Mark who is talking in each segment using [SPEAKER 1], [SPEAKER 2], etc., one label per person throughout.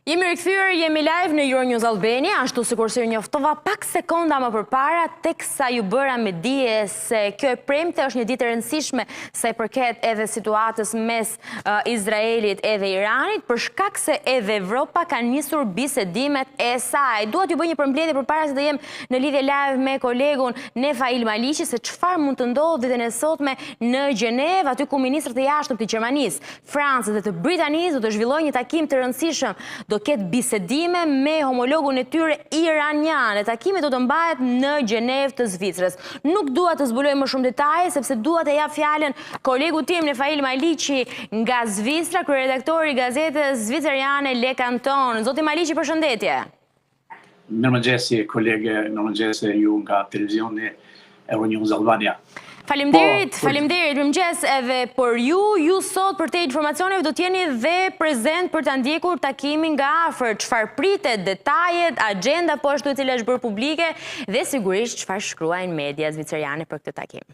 [SPEAKER 1] Jemi rikthyer, jemi live në Euronews Albania, ashtu sikur si njoftova pak sekonda më përpara, teksa ju bëra me dije se kjo e premte është një ditë e rëndësishme sa i përket edhe situatës mes Izraelit edhe Iranit, për shkak se edhe Evropa ka nisur bisedimet e saj. Dua t'ju bëj një përmbledhje përpara se të jem në lidhje live me kolegun Nefail Maliqi se çfarë mund të ndodhë ditën e sotme në Gjenevë, aty ku ministrët e jashtëm të Gjermanisë, Francës dhe të Britanisë do të zhvillojnë një takim të rëndësishëm. Do ketë bisedime me homologun e tyre iranian. Takimi do të mbahet në Gjenevë të Zvicrës. Nuk dua të zbuloj më shumë detaje, sepse dua të jap fjalën kolegu tim Nefail Maliqi nga Zvicra, kryeredaktori i gazetës zviceriane Le Canton. Zoti Maliqi, përshëndetje.
[SPEAKER 2] Mirëmëngjesi kolege, mirëmëngjesi ju nga televizioni Euronews Albania.
[SPEAKER 1] Faleminderit, mirëmëngjes edhe për ju sot për te informacioneve do t'jeni dhe prezent për ta ndjekur takimin nga afër. Çfarë pritet, detajet, agenda po ashtu e cila është bërë publike dhe sigurisht çfarë shkruajnë media zviceriane për këtë takim.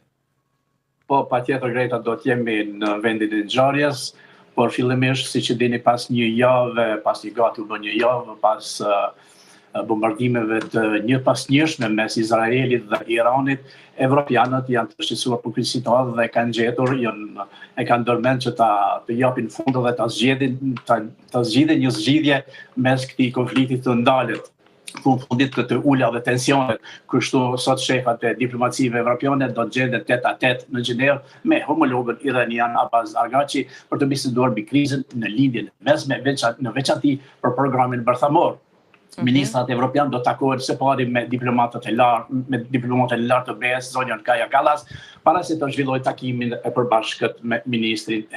[SPEAKER 2] Po, patjetër Greta, do t'jemi në vendin e ngjarjes, por fillimisht siç e dini pas një javë, pas një gati u bë një javë pas bombardimeve të njëpasnjëshme mes Izraelit dhe Iranit, evropianët janë të shqetësuar për këtë situatë dhe kanë gjetur, e kanë ndërmend që të japin fund dhe të zgjidhin një zgjidhje mes këtij konflikti të ndalet. Fundit këtë ulja dhe tensionet, kështu sot shefat e diplomacive evropiane do të gjenden tet-a-tet në Gjenevë me homologën iranian Abbas Araghchi për të biseduar mbi krizën në lindjen mesme, në veçanti për programin bërthamor. Ministrat evropian do takohen së pari me diplomatët e lartë të BE-s, zonjën Kaja Kallas, para se të zhvillojë takimin e përbashkët me ministrat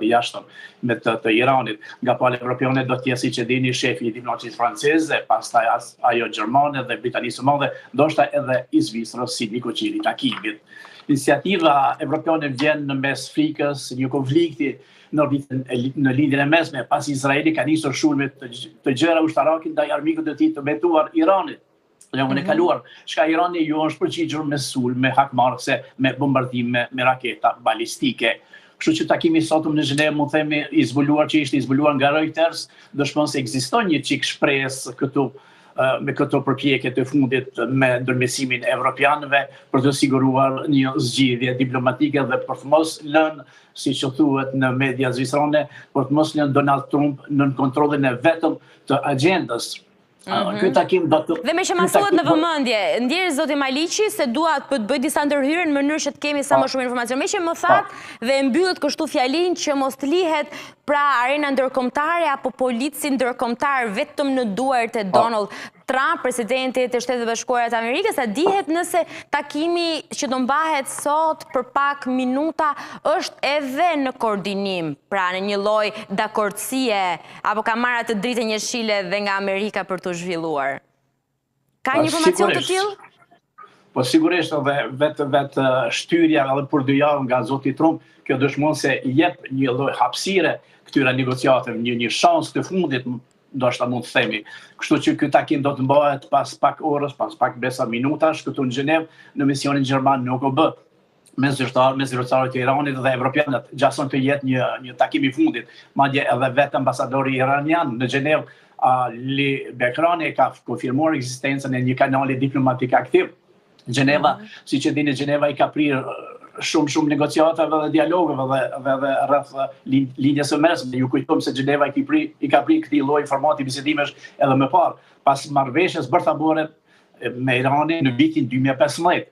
[SPEAKER 2] e jashtëm me të Iranit. Nga palë evropiane do t'jetë, siç e dini, shefi i diplomacisë franceze, pastaj ajo gjermane dhe britanisë madhe, ndoshta edhe i Zvicrës si mikoqiri i takimit. Iniciativa evropiane vjen në mes frikës, një konflikti në lindjen e mesme, pas Izraeli ka nisur shulme të gjëra ushtarake ndaj armikut të tij të betuar Iranit. Javën e kaluar, çka Irani ju është përgjigjur me sulme hakmarrëse, me bombardime me raketa balistike. Kështu që takimi sotëm në Gjenevë mund themi i zbuluar që ishte i zbuluar nga Reuters, dëshmon se ekziston një çik shpresë këtu me këto përpjekje të fundit me ndërmjesimin e evropianëve për të siguruar një zgjidhje diplomatike dhe për të mos lënë, siç thuhet në media zvicrane, për të mos lënë Donald Trump në kontrollin e vetëm të agjendës. Ky takim do të
[SPEAKER 1] dhe me që masohet në vëmendje, ndjerë zoti Maliqi se dua të bëj disa ndërhyrje në mënyrë që të kemi sa më shumë informacion. Me që më thatë dhe mbyllet kështu fjalin që mos të lihet pra arena ndërkombëtare apo polici ndërkombëtar vetëm në duart e Donald Trump, presidenti të Shtetit Bashkuar të Amerikës, a dihet nëse takimi që do mbahet sot për pak minuta është edhe në koordinim, pra në një lloj dakordësie, apo ka marrë të dritë një shile dhe nga Amerika për të zhvilluar? Ka një informacion të tillë?
[SPEAKER 2] Po sigurisht edhe vetë shtyrja edhe për 2 javë nga zoti Trump, kjo dëshmon se i jep një lloj hapësire këtyre negociatave, një shans të fundit, ndoshta mund të themi. Kështu që ky takim do të mbahet pas pak orës, pas pak besa minutash këtu në Gjenevë, në misionin gjerman në OKB, mes zyrtarët e Iranit dhe evropianët, gjason të jetë një takim i fundit. Madje edhe vetë ambasadori iranian në Gjenevë, Ali Bekrani, ka konfirmuar ekzistencën e një kanali diplomatik aktiv. Gjeneva, siç e dini, Gjeneva i ka prirë shumë negociatave dhe dialogeve dhe rreth lindjes së mesme. Ju kujtojmë se Gjeneva i ka prirë këtij lloji formati bisedimesh edhe më parë, pas marrëveshjes bërthamore me Iranin në vitin 2015,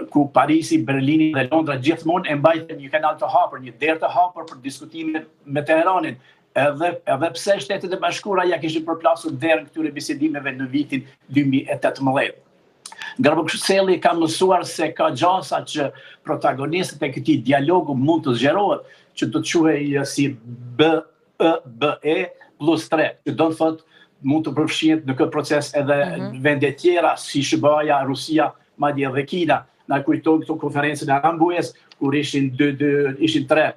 [SPEAKER 2] ku Parisi, Berlini dhe Londra gjithmonë e mbajtën një kanal të hapur, një derë të hapur për diskutime me Teheranin. Edhe pse Shtetet e Bashkuara ja kishin përplasur derën këtyre bisedimeve në vitin 2018. Grabokseli ka mësuar se ka gjasa që protagonistët e këtij dialogu mund të zgjerohet, që do të quhej si BE+3, që do të thotë mund të përfshihet në këtë proces edhe vende tjera si SBA-ja, Rusia, madje edhe Kina. Na kujtojmë këto konferencën e Rambujës, kur ishin 3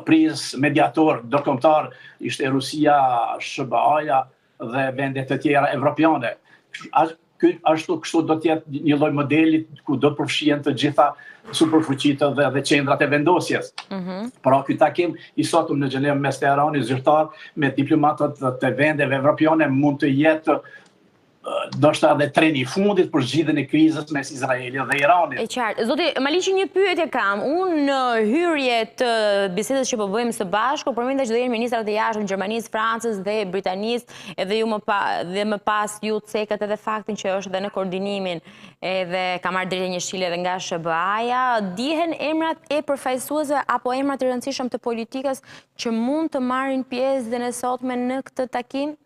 [SPEAKER 2] pris mediator ndërkombëtar, ishte Rusia, SBA-ja dhe vende të tjera evropiane. Kështu do të jetë një lloj modeli ku do të përfshihen të gjitha superfuqitë dhe qendrat e vendosjes. Pra ky takim i sotëm në Gjenevë mes Teheranit zyrtar me diplomatët të vendeve evropiane mund të jetë ndoshta edhe treni i fundit për zgjidhjen e krizës mes Izraelit dhe Iranit.
[SPEAKER 1] E qartë. Zoti Maliqi, një pyetje kam. Unë në hyrje të bisedës që po bëjmë së bashku, përmendesh që do jenë ministrat e jashtëm Gjermanisë, Francës dhe Britanisë, edhe ju më pas ju cekët edhe faktin që është edhe në koordinimin edhe ka marrë drejtë një këshillë edhe nga SBA-ja. Dihen emrat e përfaqësuesve apo emrat e rëndësishëm të politikës që mund të marrin pjesë dhe në sotme në këtë takim?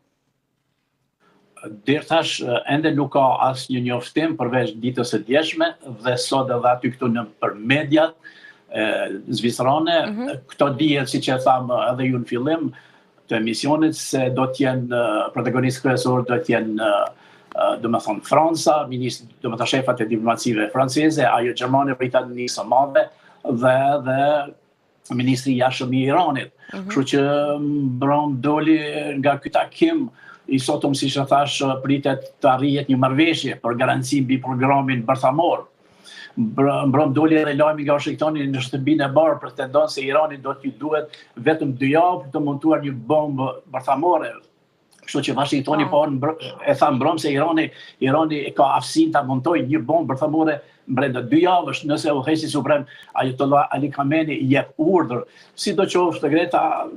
[SPEAKER 2] Deri tash ende nuk ka asnjë njoftim përveç ditës së djeshme dhe sot edhe aty këtu për mediat zvicerane. Këto dihet, siç e tham edhe ju në fillim të emisionit, se do të jenë protagonistë kryesorë, do të jenë domethënë Franca, domethënë shefat e diplomacive franceze, ajo gjermane, britanisë së madhe dhe ministri i jashtëm i Iranit. Kështu që mbron doli nga ky takim i sotëm, siç e thash, pritet të arrihet një marrëveshje për garanci mbi programin bërthamor. Mbron doli edhe lajmi nga Washingtoni në shtëpinë e Barë, pretendon se Irani do t'i duhet vetëm 2 javë për të montuar një bombë bërthamore. Kështu që Washingtoni e tha mbron se Irani ka aftësinë ta montojë një bombë bërthamore brenda 2 javësh, nëse Udhëheqësi Suprem Ayatollah Ali Khamenei i jep urdhër. Sidoqoftë, Greta,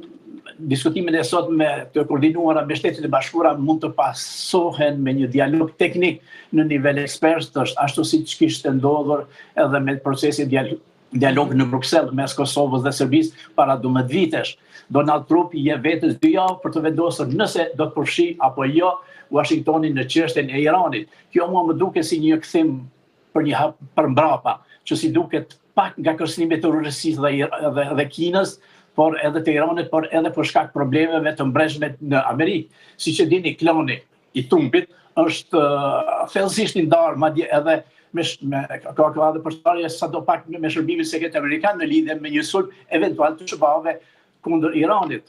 [SPEAKER 2] diskutimin e sot me të koordinuara me Shtetet e Bashkuara mund të pasohen me një dialog teknik në nivel ekspertësh, ashtu siç kishte ndodhur edhe me procesin dialog në Bruksel mes Kosovës dhe Serbisë para 12 vitesh. Donald Trump i jep vetes 2 javë për të vendosur nëse do të përfshi apo jo Washingtonin në çështjen e Iranit. Kjo mua më duket si një kthim për një hap për mbrapa, që si duket pak nga kërcënimet e Rusisë dhe Kinës, por edhe të Iranit, por edhe për shkak problemeve të mbreshme në Amerikë. Siç e dini, kloni i Trumpit është thellësisht i ndarë, madje edhe ka edhe përshtatje sadopak me shërbimin sekret amerikan në lidhje me një sulm eventual të SBA-ve kundër Iranit.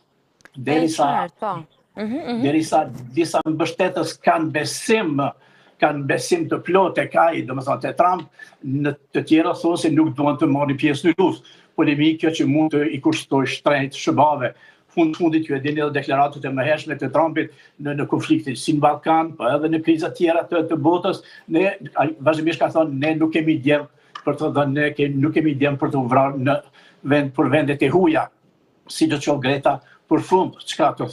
[SPEAKER 2] Derisa disa mbështetës kanë besim të plotë tek ai, domethënë te Trump, në të tjera thonë se nuk duan të marrin pjesë në luftë. Polemikë që mund të i kushtoj shtrenjtë SBA-ve. Fundit ju e dini edhe deklaratët e mëhershme të Trumpit në konfliktin si në Ballkan, po edhe në kriza tjera të botës, ne vazhdimisht ka thonë ne nuk kemi djem për të dhënë, nuk kemi djem për të vrarë për vendet e huaja. Sidoqoftë, Greta, për fund, çka të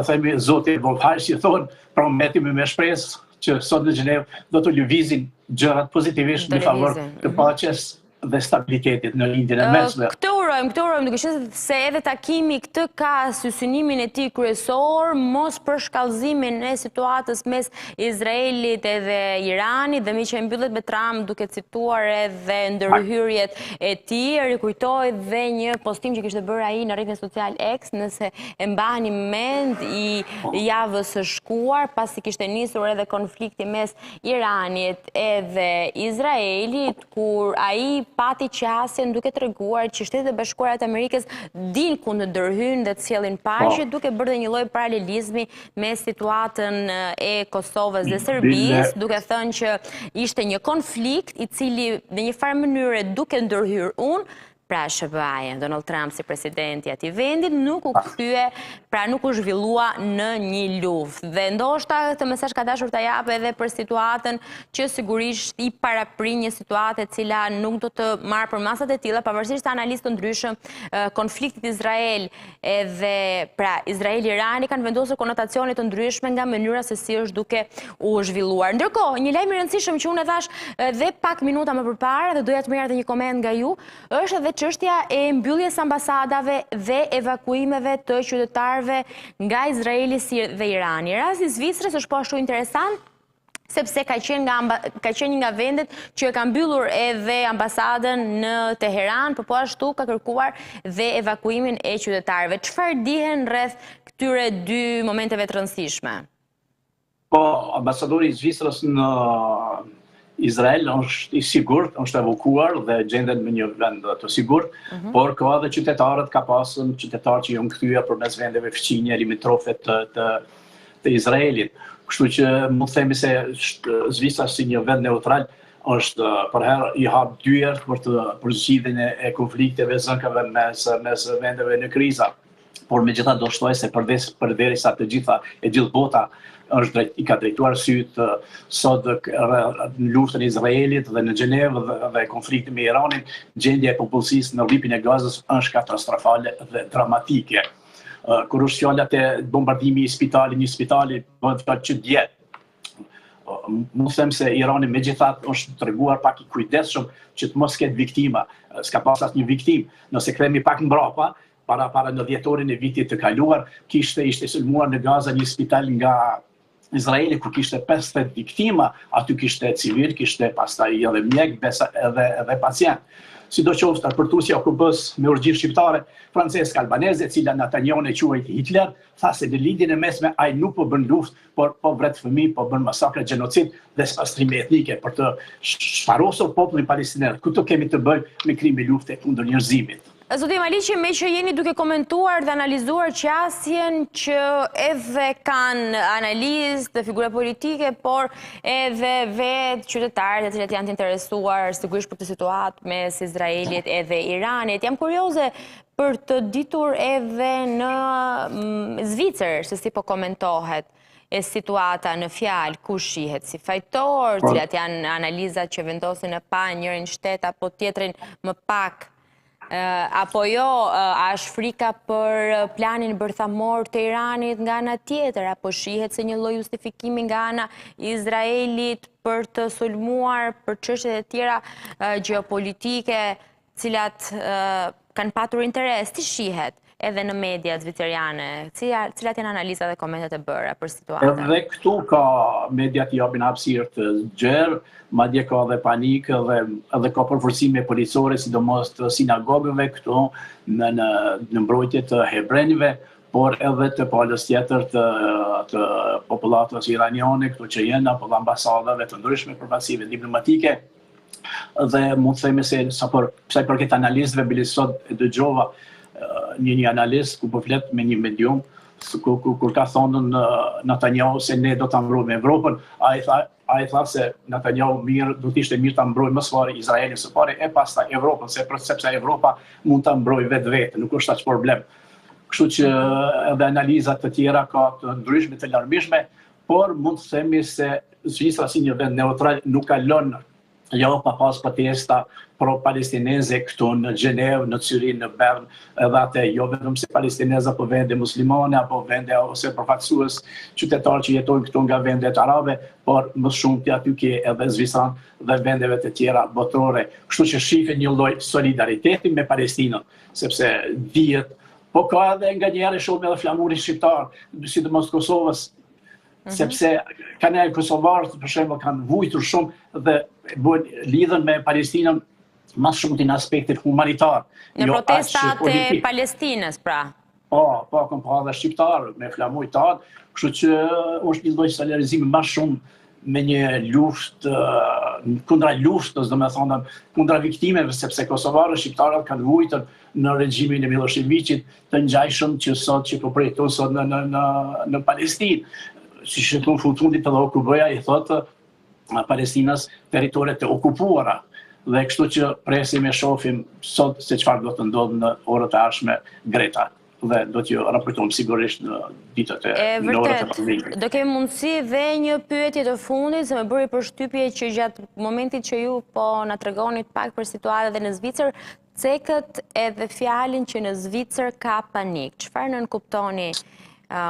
[SPEAKER 2] themi zoti Volhaj, si thonë, prometim me shpresë që sot në Gjenevë do të lëvizin gjërat pozitivisht në favor të paqes dhe stabilitetit në lindjen e mesme.
[SPEAKER 1] Këtë urojmë, duke qenë se edhe takimi këtë ka synimin e tij kryesor, mos përshkallëzimin e situatës mes Izraelit edhe Iranit, dhe mi që mbyllet me Trump duke cituar edhe ndërhyrjet e tij, rikujtoj dhe një postim që kishte bërë ai në rrjetin social X, nëse e mbani mend, i javës së shkuar, pasi kishte nisur edhe konflikti mes Iranit edhe Izraelit, kur ai pati qasjen duke treguar që Shtetet e Bashkuara të Amerikës din ku ndërhyjnë dhe të sjellin paqe, duke bërë dhe një lloj paralelizmi me situatën e Kosovës dhe Serbisë, duke thënë që ishte një konflikt i cili në një farë mënyre duke ndërhyrë pra SBA-ja, Donald Trump si presidenti atij vendit, nuk u kthye, pra nuk u zhvillua në një luftë. Dhe ndoshta këtë mesazh ka dashur ta jap edhe për situatën që sigurisht i paraprin një situatë e cila nuk do të marrë për masat e tilla, pavarësisht analistë të ndryshëm, konfliktit Izrael edhe pra Izrael-Irani kanë vendosur konotacione të ndryshme nga mënyra se si është duke u zhvilluar. Ndërkohë, një lajm i rëndësishëm që unë e thash edhe pak minuta më përpara dhe doja të merr edhe një koment nga ju, është edhe çështja e mbylljes ambasadave dhe evakuimeve të qytetarëve nga Izraeli dhe Irani. Rasti i Zvicrës është po ashtu interesant, sepse ka qenë një nga vendet që e ka mbyllur edhe ambasadën në Teheran, por po ashtu ka kërkuar dhe evakuimin e qytetarëve. Çfarë dihen rreth këtyre dy momenteve të rëndësishme?
[SPEAKER 2] Po, ambasadori i Zvicrës në Izrael është i sigurt, është evakuar dhe gjendet në një vend të sigurt, por ka edhe qytetarët ka pasur qytetarë që janë kthyer përmes vendeve fqinje limitrofe të Izraelit. Kështu që mund të themi se Zvicra si një vend neutral është përherë i hap dyert për zgjidhjen e konflikteve zënkave mes vendeve në kriza. Por megjithatë do shtoj se përderisa të gjithë bota i ka drejtuar syt sot në luftën e Izraelit dhe në Gjenevë dhe konfliktin me Iranin, gjendja e popullsisë në rripin e Gazës është katastrofale dhe dramatike. Kur është fjallat e bombardimi i një spitali bëhet fjalë që dje. Mund të them se Irani megjithatë është treguar pak i kujdesshëm që të mos ketë viktima, s'ka pas asnjë viktim. Nëse kthehemi pak mbrapa, para në dhjetorin e vitit të kaluar, ishte sulmuar në Gaza një spital nga Izraeli, ku kishte 50 viktima, aty kishte civil, kishte pastaj edhe mjek, edhe pacient. Sidoqoftë përtusja OKB-s me urgjirë shqiptare, Francesca Albanese, cila Netanyahu e quajti Hitler, tha se në lindjen e mesme ai nuk po bën luftë, por po vret fëmijë, po bën masakre, gjenocid dhe spastrime etnike për të shfarosur popullin palestinian. Këto kemi të bëjmë me krime lufte kundër njerëzimit.
[SPEAKER 1] Zoti Maliqi, me që jeni duke komentuar dhe analizuar qasjen që edhe kanë analistë dhe figura politike, por edhe vetë qytetarët e cilët janë të interesuar sigurisht për këtë situatë mes Izraelit edhe Iranit. Jam kurioze për të ditur edhe në Zvicër se si po komentohet e situata në fjalë, ku shihet si fajtor, cilat janë analizat që vendosin në pa njërin shtet apo tjetrin më pak. Apo jo, a është frika për planin bërthamor të Iranit nga ana tjetër, apo shihet se një lloj justifikimi nga ana Izraelit për të sulmuar për çështjet e tjera gjeopolitike, cilat kanë patur interes, ti shihet edhe në mediat zviceriane, cilat janë analizat dhe komentet e bëra për situatën?
[SPEAKER 2] Edhe këtu ka mediat i japin hapësirë të gjerë, madje ka edhe panik edhe ka përforcime policore, sidomos të sinagogëve këtu në mbrojtje të hebrejve, por edhe të palës tjetër të popullatës iraniane, këtu që jenë, apo dhe ambasadave të ndryshme përfaqësive diplomatike. Dhe mund të themi se sa i përket analizëve, bile sot e dëgjova një analist ku po flet me një medium, kur ka thonë Netanyahu se ne do ta mbrojmë Evropën, ai tha se Netanyahu do të ishte mirë ta mbrojmë më së pari Izraelin së pari e pastaj Evropën, sepse Evropa mund ta mbrojë vetë, nuk është aq problem. Kështu që edhe analizat të tjera ka të ndryshme, të larmishme, por mund të themi se Zvicra si një vend neutral nuk ka lënë jo pa pas protesta pro-palestineze këtu në Gjenevë, në Cyrin, në Bern, edhe atë jo vetëm se palestineze apo vende muslimane, apo vende ose përfaqësues qytetarë që jetojnë këtu nga vendet arabe, por më shumë të aty ke edhe Zvicran dhe vendeve të tjera botërore. Kështu që shihet një lloj solidariteti me Palestinën, sepse dihet, po ka edhe nganjëherë shumë edhe flamurin shqiptar, sidomos Kosovës, sepse kanë kosovarët për shembull kanë vujtur shumë dhe lidhen me Palestinën më shumë në aspektin humanitar.
[SPEAKER 1] Në protestat e Palestinës, pra.
[SPEAKER 2] Po, kanë pa edhe shqiptarë me flamuj tanë, kështu që është një lloj solidarizimi më shumë me një luftë kundra luftës, domethënë kundra viktimeve, sepse kosovarët shqiptarët kanë vujtur në regjimin e Miloševićit të ngjajshëm që po projekton sot në Palestinë. Si që të në fundit edhe OKB-ja i thotë Palestinas teritoret të okupuara. Dhe kështu që presim e shofim sot se çfarë do të ndodhë në orët e ardhshme Greta. Dhe do t'ju raportojmë sigurisht në ditët në orët e fundit.
[SPEAKER 1] Do kemi mundësi dhe një pyetje të fundit, se më bëri përshtypje që gjatë momentit që ju po na tregonit pak për situatën dhe në Zvicër, cekët edhe fjalën që në Zvicër ka panik. Çfarë nënkuptoni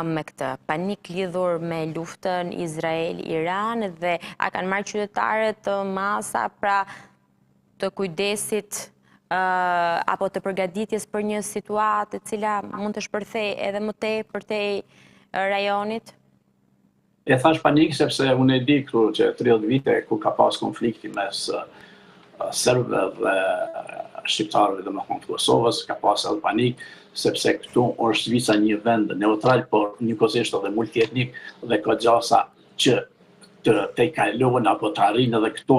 [SPEAKER 1] me këtë panik lidhur me luftën Izrael-Iran dhe a kanë marrë qytetarët masa pra të kujdesit apo të përgatitjes për një situatë e cila mund të shpërthej edhe më tepër te rajonit?
[SPEAKER 2] E thash panik sepse unë e di këtu që 30 vite ku ka pas konflikti mes serbëve dhe shqiptarëve dhe më thonë të Kosovës, ka pas edhe panik, sepse këtu është Zvicra një vend neutral, por njëkohësisht edhe multietnik dhe ka gjasa që të kalojnë apo të arrijnë edhe këto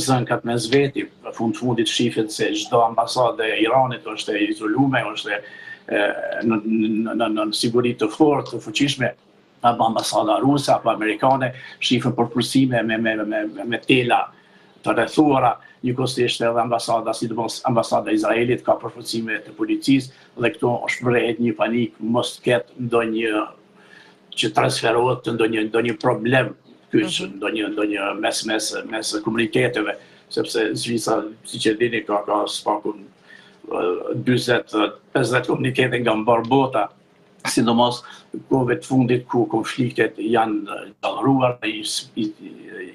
[SPEAKER 2] zënkat mes veti. Fundit shihet se çdo ambasadë e Iranit është e izoluar, është në siguri të fortë, të fuqishme, apo ambasada ruse apo amerikane shifën përpursime me tela të rrethuara. Njëkohësisht edhe ambasada, sidomos ambasada e Izraelit ka përpursime të policisë dhe këto shprehet një panik mos ketë ndonjë që transferohet të ndonjë problem kyç, ndonjë mes komuniteteve, sepse Zvicra, siç e dini, ka spaku 40-50 komunikete nga mbar bota, sidomos kohëve të fundit ku konfliktet janë dallëruar dhe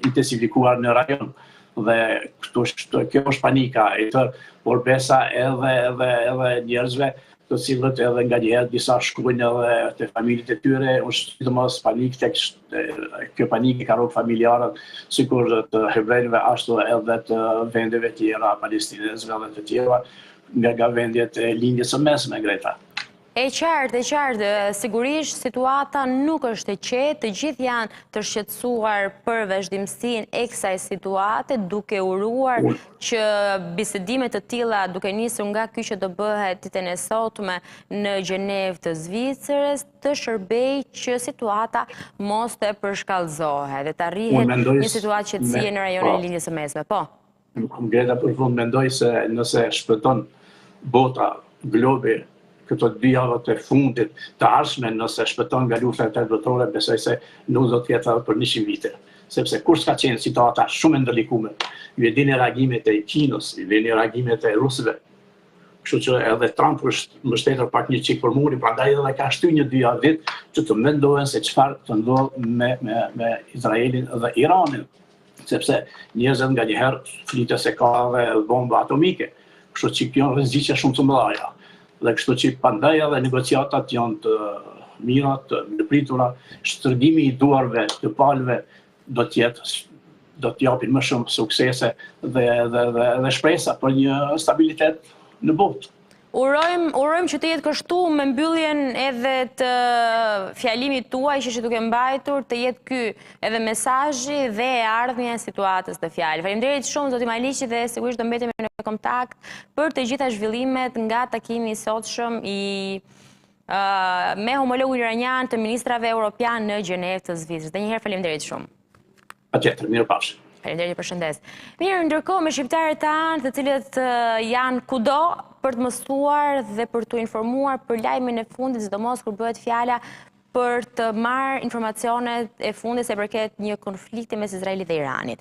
[SPEAKER 2] intensifikuar në rajon. Dhe kjo është panika e tërë, por besa edhe njerëzve të cilët edhe nga njëherë disa shkruajnë edhe të familjet e tyre, është sidomos panik kjo panikë ka rrugë familjarët, sikur të hebrejve ashtu edhe të vendeve tjera, palestinezëve edhe të tjera, nga vendjet e lindjes së mesme, Greta.
[SPEAKER 1] E qartë, sigurisht situata nuk është e qetë, të gjithë janë të shqetësuar për vazhdimsinë e kësaj situate, duke uruar që bisedimet të tilla duke nisur nga ky që do bëhet ditën e sotme në Gjenevë të Zvicrës, të shërbejë që situata mos të përshkallëzohet dhe të arrihet një situatë qetësie në rajonin e lindjes së mesme. Po.
[SPEAKER 2] Greta, për fund mendoj se nëse shpëton bota, globi, këto 2 javët e fundit të ardhshme, nëse shpëton nga lufta e botërore, besoj se nuk do të jetë për 100 vite. Sepse kur s'ka qenë situata shumë ndërlikuar, ju e dini reagimet e Kinës, ju e dini reagimet e rusëve. Kështu që edhe Trump është mbështetur pak një çik për murin, prandaj edhe ka shtyr 1-2 javë vit që të mendohen se çfarë të ndodh me Izraelin dhe Iranin. Sepse njerëzit nga njëherë flitet se ka edhe bomba atomike. Kështu që kjo rreziqe shumë të mëdha. Dhe kështu që prandaj edhe negociatat janë të mira, të ndërpritura, shtrëngimi i duarve të palëve do të japin më shumë suksese dhe shpresa për një stabilitet në botë.
[SPEAKER 1] Urojmë që të jetë kështu me mbylljen edhe të fjalimit tuaj që duke mbajtur të jetë ky edhe mesazhi dhe ardhmja e situatës të fjalë. Faleminderit shumë zoti Maliqi dhe sigurisht do mbetemi në kontakt për të gjitha zhvillimet nga takimi i sotshëm me homologun iranian të ministrave europian në Gjenevë të Zvicrës. Dhe njëherë faleminderit shumë.
[SPEAKER 2] Patjetër, mirupafshim.
[SPEAKER 1] Faleminderit, përshëndes. Mirë, ndërkohë me shqiptarët tanë të cilët janë kudo për të mësuar dhe për të informuar për lajmin e fundit, sidomos kur bëhet fjala për të marrë informacionet e fundit se përket një konflikti mes Izraelit dhe Iranit.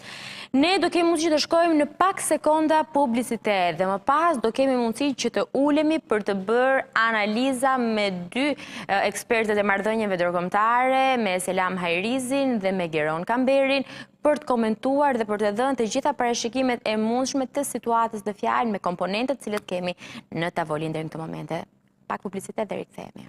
[SPEAKER 1] Ne do kemi mundësi të shkojmë në pak sekonda publicitet dhe më pas do kemi mundësi që të ulemi për të bërë analiza me 2 ekspertët e marrëdhënieve ndërkombëtare, me Selam Hajrizin dhe me Geron Kamberin, për të komentuar dhe për të dhënë të gjitha parashikimet e mundshme të situatës të fjalë me komponentët cilët kemi në tavolinë deri në këtë moment. Pak publicitet dhe rikthehemi.